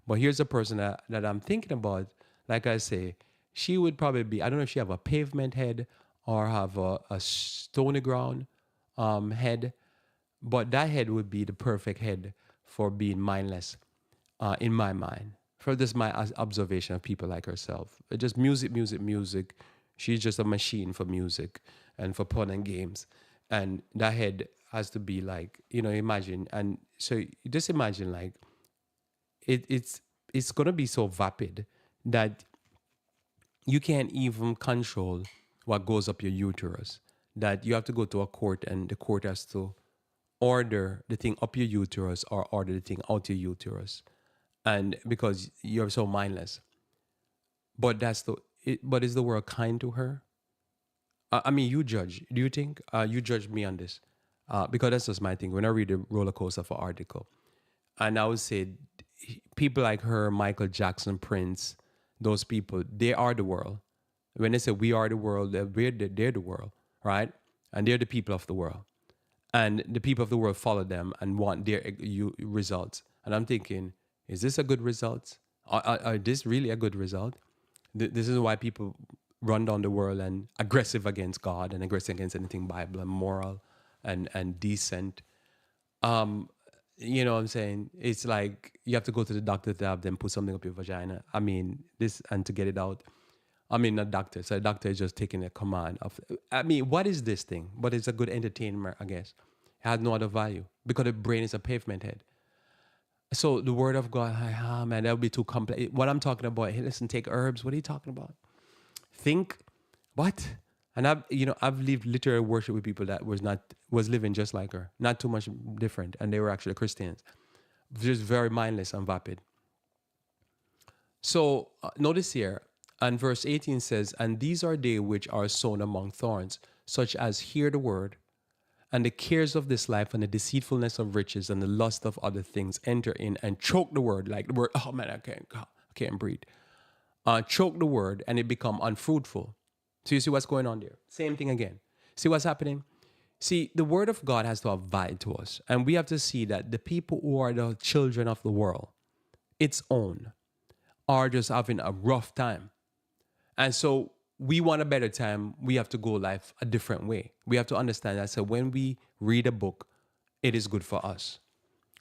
But here's a person that I'm thinking about. Like I say, she would probably be, I don't know if she have a pavement head or have a stony ground head, but that head would be the perfect head for being mindless, in my mind. For this, my observation of people like herself. Just music, music, music. She's just a machine for music and for fun and games. And that head has to be like, imagine. And so just imagine like it's gonna be so vapid that you can't even control what goes up your uterus. That you have to go to a court and the court has to order the thing up your uterus or order the thing out your uterus, and because you're so mindless. But but is the world kind to her? I mean, you judge. Do you think you judge me on this? Because that's just my thing. When I read the roller coaster of an article, and I would say people like her, Michael Jackson, Prince, those people, they are the world. When they say we are the world, they're the world, right? And they're the people of the world. And the people of the world follow them and want their results. And I'm thinking, is this a good result? Are this really a good result? This is why people run down the world and aggressive against God and aggressive against anything Bible and moral and decent. You know what I'm saying? It's like you have to go to the doctor to have them put something up your vagina. I mean, this and to get it out. I mean, not doctor. So the doctor is just taking a command of. I mean, what is this thing? But it's a good entertainment, I guess. It has no other value because the brain is a pavement head. So the word of God, man, that would be too complex. What I'm talking about, hey, listen, take herbs. What are you talking about? Think, what? And I've lived literary worship with people that was living just like her, not too much different, and they were actually Christians, just very mindless and vapid. So notice here, and verse 18 says, "And these are they which are sown among thorns, such as hear the word, and the cares of this life and the deceitfulness of riches and the lust of other things enter in and choke the word," like the word. Oh man, I can't breathe. Choke the word, and it become unfruitful. So you see what's going on there. Same thing again. See what's happening. See, the word of God has to have value to us. And we have to see that the people who are the children of the world, its own, are just having a rough time. And so we want a better time. We have to go life a different way. We have to understand that. So when we read a book, it is good for us.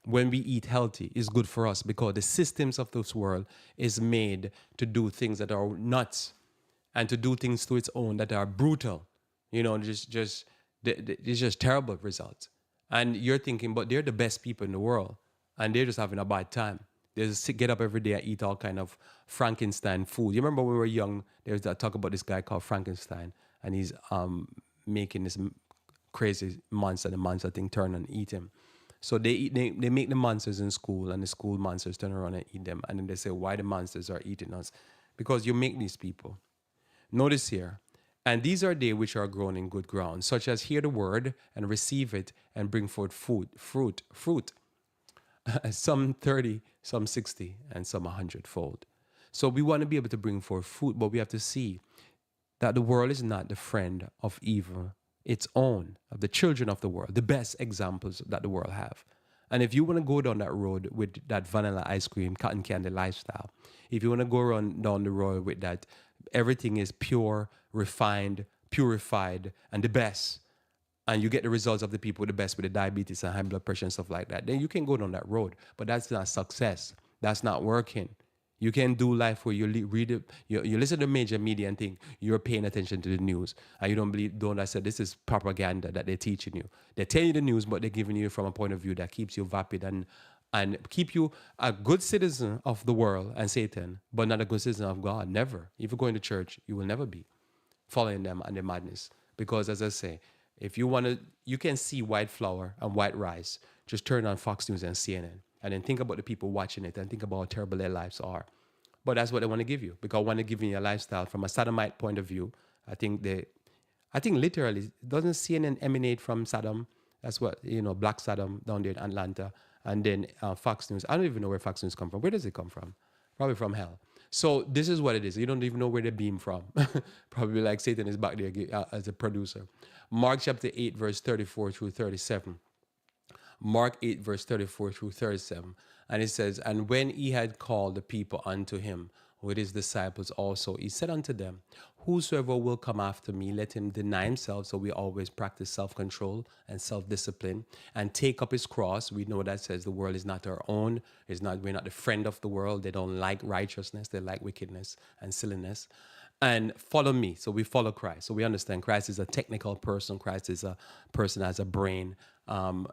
When we eat healthy, it's good for us because the systems of this world is made to do things that are nuts and to do things to its own that are brutal. It's just terrible results. And you're thinking, but they're the best people in the world, and they're just having a bad time. They just get up every day and eat all kind of Frankenstein food. You remember when we were young? There was that talk about this guy called Frankenstein, and he's making this crazy monster. The monster thing turn and eat him. So they make the monsters in school, and the school monsters turn around and eat them. And then they say, why the monsters are eating us? Because you make these people. Notice here, and these are they which are grown in good ground, such as hear the word and receive it and bring forth fruit. Some 30, some 60, and some 100-fold. So we want to be able to bring forth fruit, but we have to see that the world is not the friend of evil, its own, of the children of the world, the best examples that the world have. And if you want to go down that road with that vanilla ice cream, cotton candy lifestyle, if you want to go down the road with that, everything is pure, refined, purified, and the best, and you get the results of the people with the best with the diabetes and high blood pressure and stuff like that, then you can go down that road. But that's not success. That's not working. You can do life where you read it, you listen to major media and think you're paying attention to the news, and you don't I said this is propaganda that they're teaching you. They're telling you the news, but they're giving you from a point of view that keeps you vapid and keep you a good citizen of the world and Satan, but not a good citizen of God. Never. If you're going to church, you will never be following them and their madness. Because as I say, if you want to, you can see white flour and white rice. Just turn on Fox News and CNN, and then think about the people watching it and think about how terrible their lives are. But that's what they want to give you, because I want to give you a lifestyle from a sodomite point of view. I think literally, doesn't CNN emanate from Saddam? That's what, Black Saddam down there in Atlanta. And then Fox News. I don't even know where Fox News come from. Where does it come from? Probably from hell. So this is what it is. You don't even know where they beam from. Probably like Satan is back there as a producer. Mark chapter 8, verse 34 through 37. Mark 8, verse 34 through 37. And it says, and when he had called the people unto him with his disciples also, he said unto them, whosoever will come after me, let him deny himself. So we always practice self-control and self-discipline and take up his cross. We know that says the world is not our own. We're not the friend of the world. They don't like righteousness. They like wickedness and silliness. And follow me. So we follow Christ. So we understand Christ is a technical person. Christ is a person that has a brain,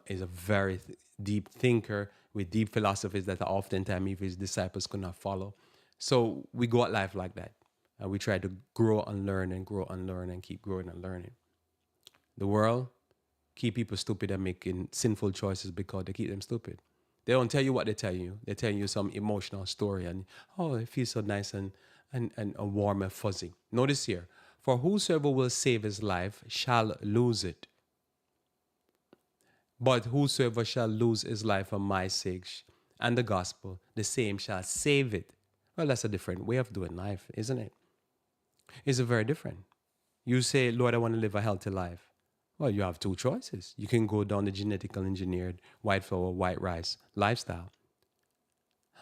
is a very deep thinker with deep philosophies that oftentimes even his disciples could not follow. So we go at life like that. And we try to grow and learn and grow and learn and keep growing and learning. The world keep people stupid and making sinful choices because they keep them stupid. They don't tell you what they tell you. They tell you some emotional story and, oh, it feels so nice and warm and fuzzy. Notice here, for whosoever will save his life shall lose it. But whosoever shall lose his life for my sake and the gospel, the same shall save it. Well, that's a different way of doing life, isn't it? It's very different. You say, Lord, I want to live a healthy life. Well, you have two choices. You can go down the genetically engineered white flour, white rice lifestyle.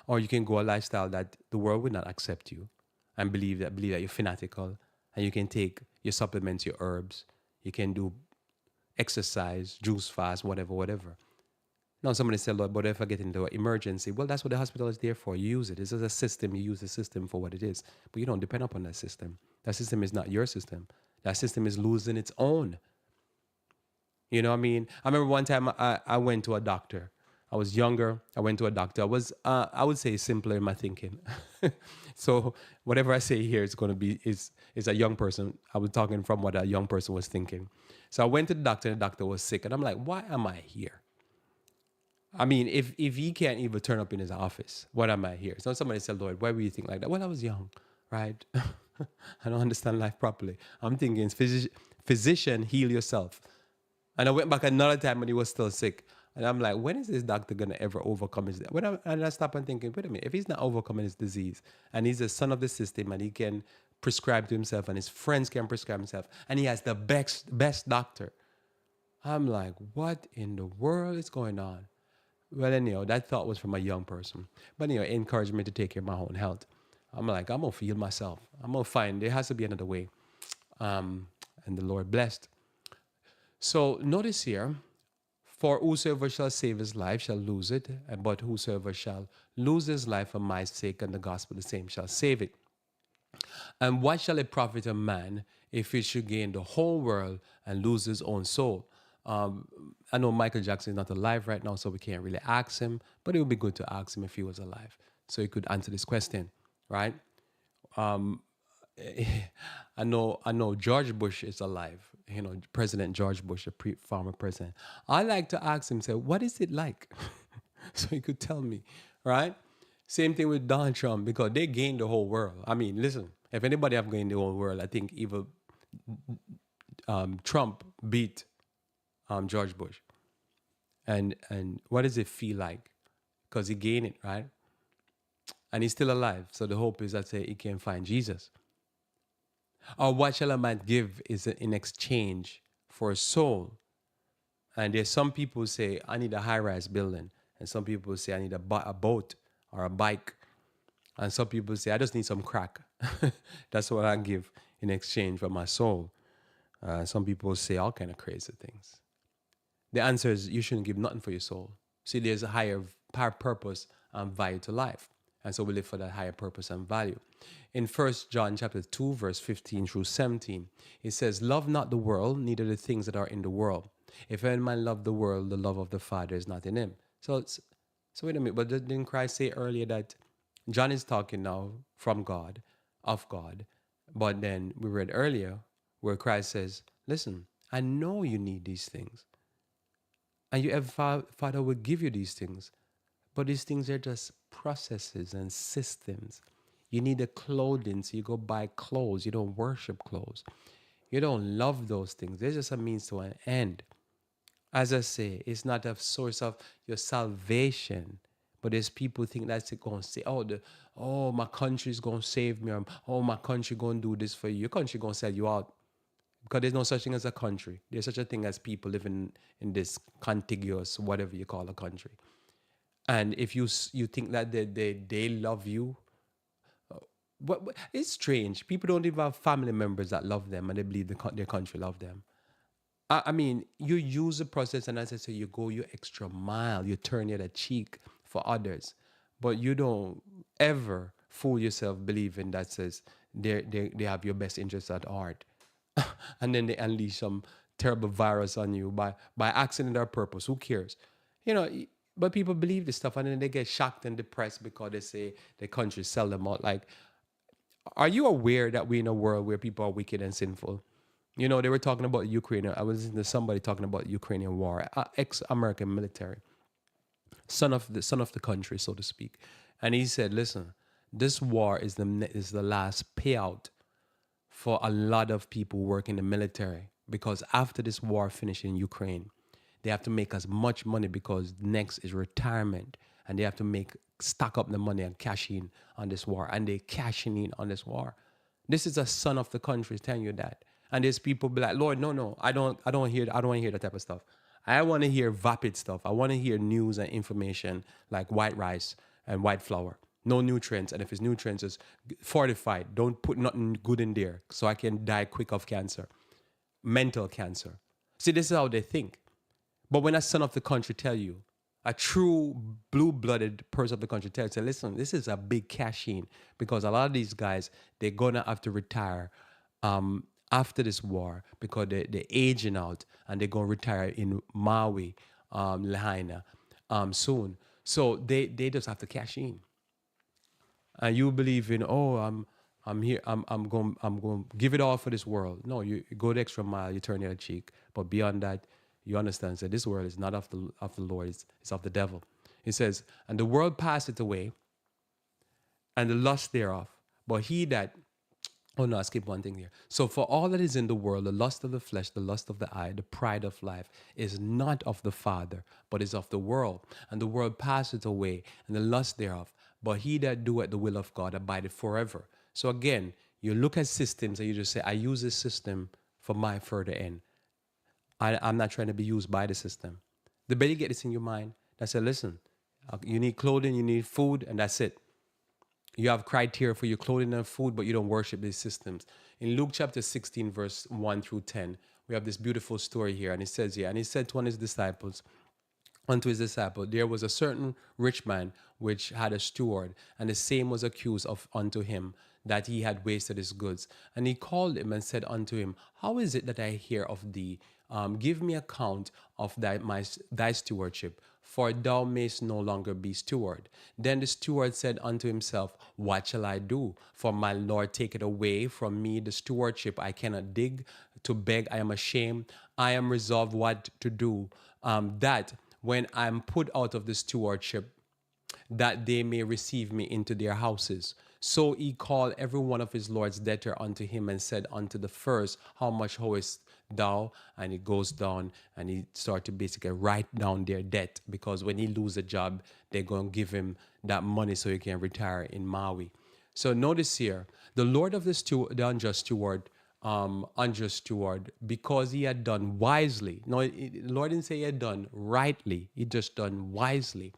Or you can go a lifestyle that the world will not accept you and believe that you're fanatical, and you can take your supplements, your herbs. You can do exercise, juice fast, whatever. Now somebody said, Lord, but if I get into an emergency, well, that's what the hospital is there for. You use it. This is a system. You use the system for what it is. But you don't depend upon that system. That system is not your system. That system is losing its own. You know what I mean? I remember one time I went to a doctor. I was younger. I went to a doctor. I was, I would say, simpler in my thinking. So whatever I say here is going to be, is a young person. I was talking from what a young person was thinking. So I went to the doctor, and the doctor was sick. And I'm like, why am I here? I mean, if he can't even turn up in his office, what am I here? So somebody said, Lord, why would you think like that? Well, I was young, right? I don't understand life properly. I'm thinking, physician, heal yourself. And I went back another time when he was still sick. And I'm like, when is this doctor going to ever overcome his... And I stopped and thinking, wait a minute, if he's not overcoming his disease, and he's a son of the system, and he can prescribe to himself, and his friends can prescribe himself, and he has the best doctor, I'm like, what in the world is going on? Well, anyhow, that thought was from a young person. But anyway, it encouraged me to take care of my own health. I'm like, I'm gonna feel myself. I'm gonna find there has to be another way. Um, and the Lord blessed. So notice here, for whosoever shall save his life shall lose it, but whosoever shall lose his life for my sake and the gospel, the same shall save it. And what shall it profit a man if he should gain the whole world and lose his own soul? Um, I know Michael Jackson is not alive right now, so we can't really ask him, but it would be good to ask him if he was alive, so he could answer this question, right? Um, I know George Bush is alive. President George Bush, the former president. I like to ask him, say, what is it like? So he could tell me, right? Same thing with Donald Trump because they gained the whole world. I mean, listen, if anybody have gained the whole world, I think even Trump beat George Bush. And what does it feel like? Because he gained it, right? And he's still alive. So the hope is that say he can find Jesus. Or what shall a man give is in exchange for a soul? And there's some people say, I need a high-rise building. And some people say, I need a boat or a bike. And some people say, I just need some crack. That's what I give in exchange for my soul. Some people say all kind of crazy things. The answer is you shouldn't give nothing for your soul. See, there's a higher purpose and value to life. And so we live for that higher purpose and value. In 1 John chapter 2, verse 15 through 17, it says, love not the world, neither the things that are in the world. If any man love the world, the love of the Father is not in him. So wait a minute, but didn't Christ say earlier that John is talking now from God, of God, but then we read earlier where Christ says, listen, I know you need these things. And your Father will give you these things. But these things are just processes and systems. You need a clothing, so you go buy clothes. You don't worship clothes. You don't love those things. They're just a means to an end. As I say, it's not a source of your salvation. But there's people think that's it going to say, oh, my country's going to save me. Or, oh, my country going to do this for you. Your country going to sell you out. Because there's no such thing as a country. There's such a thing as people living in this contiguous, whatever you call a country. And if you think that they love you, but it's strange. People don't even have family members that love them, and they believe their country love them. I mean, you use the process, and as I say, you go your extra mile, you turn your other cheek for others, but you don't ever fool yourself believing that says they have your best interests at heart, and then they unleash some terrible virus on you by accident or purpose. Who cares? You know. But people believe this stuff, and then they get shocked and depressed because they say the country sell them out. Like, are you aware that we're in a world where people are wicked and sinful? You know, they were talking about Ukraine. I was listening to somebody talking about Ukrainian war, ex-American military, son of the country, so to speak. And he said, listen, this war is the last payout for a lot of people working in the military, because after this war finishes in Ukraine, they have to make as much money because next is retirement, and they have to stock up the money and cash in on this war, and they cashing in on this war. This is a son of the country telling you that, and there's people be like, Lord, no, I don't want to hear that type of stuff. I want to hear vapid stuff. I want to hear news and information like white rice and white flour. No nutrients, and if it's nutrients, it's fortified. Don't put nothing good in there, so I can die quick of cancer, mental cancer. See, this is how they think. But when a son of the country tell you, a true blue-blooded person of the country tell you, say, listen, this is a big cash in, because a lot of these guys, they're going to have to retire after this war because they're aging out, and they're going to retire in Maui, Lahaina soon. So they just have to cash in. And you believe in, I'm here, I'm going to give it all for this world. No, you go the extra mile, you turn your cheek. But beyond that, you understand that this world is not of the Lord, it's of the devil. He says, and the world passeth away, and the lust thereof. But he that, oh no, I skipped one thing here. So for all that is in the world, the lust of the flesh, the lust of the eye, the pride of life, is not of the Father, but is of the world. And the world passeth away, and the lust thereof. But he that doeth the will of God abideth forever. So again, you look at systems and you just say, I use this system for my further end. I'm not trying to be used by the system. The better you get this in your mind, that said, listen, you need clothing, you need food, and that's it. You have criteria for your clothing and food, but you don't worship these systems. In Luke chapter 16, verse 1 through 10, we have this beautiful story here. And it says here, and he said to one of his disciples, unto his disciple, there was a certain rich man which had a steward, and the same was accused of unto him that he had wasted his goods. And he called him and said unto him, how is it that I hear of thee? Give me account of thy stewardship, for thou mayst no longer be steward. Then the steward said unto himself, what shall I do? For my Lord taketh away from me the stewardship. I cannot dig to beg. I am ashamed. I am resolved what to do, that when I'm put out of the stewardship, that they may receive me into their houses. So he called every one of his lord's debtor unto him and said unto the first, how much owest thou? And he goes down and he starts to basically write down their debt, because when he lose a job, they're going to give him that money so he can retire in Maui. So notice here, the Lord of the unjust steward, because he had done wisely. No, the Lord didn't say he had done rightly. He just done wisely.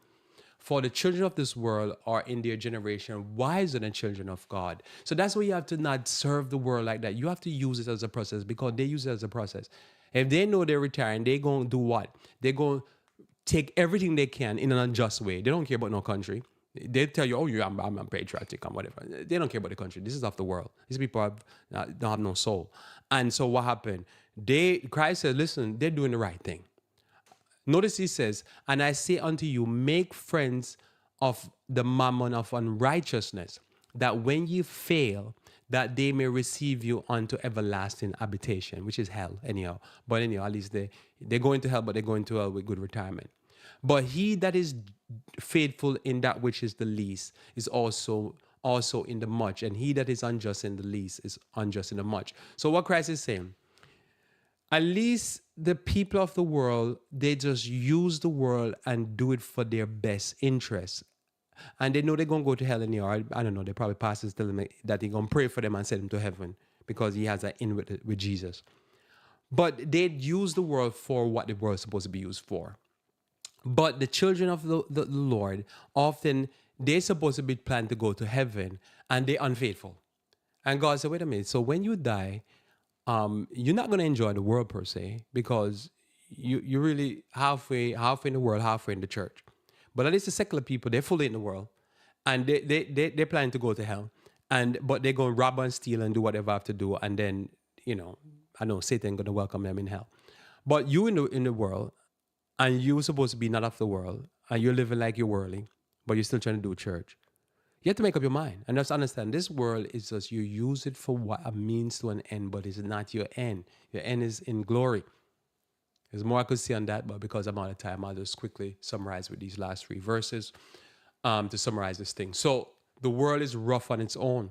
For the children of this world are in their generation wiser than children of God. So that's why you have to not serve the world like that. You have to use it as a process, because they use it as a process. If they know they're retiring, they're going to do what? They're going to take everything they can in an unjust way. They don't care about no country. They tell you, oh, I'm patriotic and whatever. They don't care about the country. This is of the world. These people don't have no soul. And so what happened? Christ said, listen, they're doing the right thing. Notice he says, and I say unto you, make friends of the mammon of unrighteousness, that when ye fail, that they may receive you unto everlasting habitation, which is hell, anyhow. But anyhow, at least they're going to hell, but they're going to hell with good retirement. But he that is faithful in that which is the least is also in the much, and he that is unjust in the least is unjust in the much. So what Christ is saying, at least the people of the world, they just use the world and do it for their best interest. And they know they're going to go to hell anyhow. I don't know, they probably pastors tell them that they're going to pray for them and send them to heaven because he has an in with Jesus. But they use the world for what the world is supposed to be used for. But the children of the Lord, often they're supposed to be planned to go to heaven, and they're unfaithful. And God said, wait a minute, so when you die, you're not going to enjoy the world per se, because you're really halfway in the world, halfway in the church. But at least the secular people, they're fully in the world, and they're planning to go to hell. But they're going to rob and steal and do whatever I have to do, and then, I know Satan going to welcome them in hell. But you in the world, and you're supposed to be not of the world, and you're living like you're worldly, but you're still trying to do church. You have to make up your mind and just understand this world is just, you use it for what a means to an end, but it's not your end. Your end is in glory. There's more I could say on that, but because I'm out of time, I'll just quickly summarize with these last 3 verses to summarize this thing. So the world is rough on its own,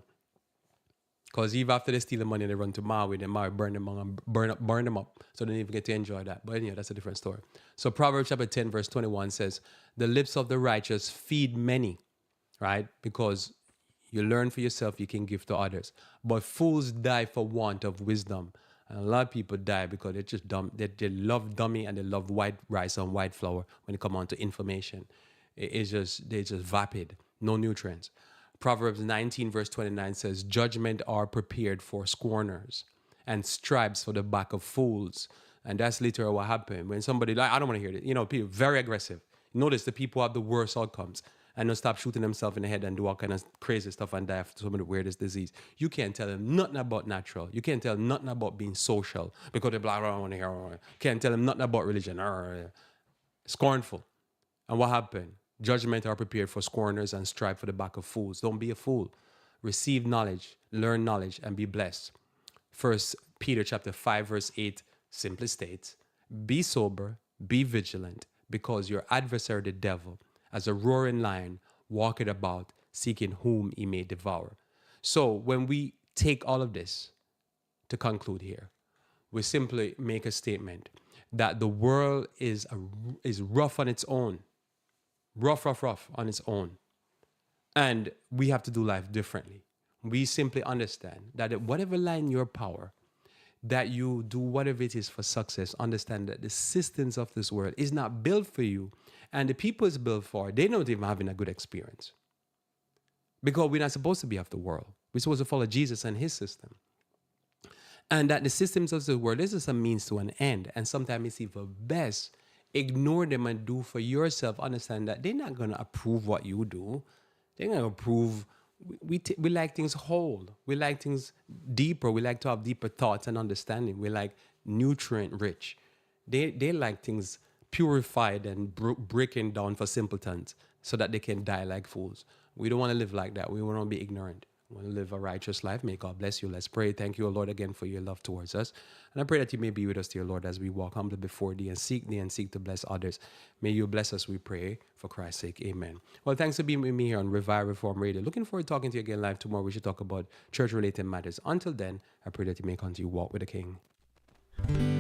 because even after they steal the money, they run to Maui, then Maui burn them up, so they don't even get to enjoy that. But anyway, that's a different story. So Proverbs chapter 10, verse 21 says, the lips of the righteous feed many, right? Because you learn for yourself, you can give to others. But fools die for want of wisdom. And a lot of people die because they're just dumb. They love dummy, and they love white rice and white flour when it comes on to information. They're just vapid, no nutrients. Proverbs 19, verse 29 says, judgment are prepared for scorners, and stripes for the back of fools. And that's literally what happened. When somebody, like, I don't want to hear it. People very aggressive. Notice the people have the worst outcomes, and they'll stop shooting themselves in the head and do all kind of crazy stuff and die of some of the weirdest disease. You can't tell them nothing about natural. You can't tell them nothing about being social, because they're blah, blah, blah, blah, blah. Can't tell them nothing about religion. Scornful. And what happened? Judgment are prepared for scorners, and strive for the back of fools. Don't be a fool. Receive knowledge, learn knowledge, and be blessed. 1 Peter chapter 5, verse 8 simply states, be sober, be vigilant, because your adversary, the devil, as a roaring lion, walketh about, seeking whom he may devour. So when we take all of this to conclude here, we simply make a statement that the world is rough on its own. Rough on its own. And we have to do life differently. We simply understand that at whatever lie in your power, that you do whatever it is for success, understand that the systems of this world is not built for you. And the people it's built for, they not even having a good experience. Because we're not supposed to be of the world. We're supposed to follow Jesus and his system. And that the systems of the world is just a means to an end. And sometimes it's even best ignore them and do for yourself. Understand that they're not going to approve what you do. They're going to approve. We like things whole. We like things deeper. We like to have deeper thoughts and understanding. We like nutrient rich. They like things purified and breaking down for simpletons so that they can die like fools. We don't want to live like that. We want to be ignorant. We want to live a righteous life. May God bless you. Let's pray. Thank you, O Lord, again for your love towards us. And I pray that you may be with us, dear Lord, as we walk humbly before thee and seek to bless others. May you bless us, we pray, for Christ's sake. Amen. Well, thanks for being with me here on Revive Reform Radio. Looking forward to talking to you again live tomorrow. We should talk about church-related matters. Until then, I pray that you may continue to walk with the King.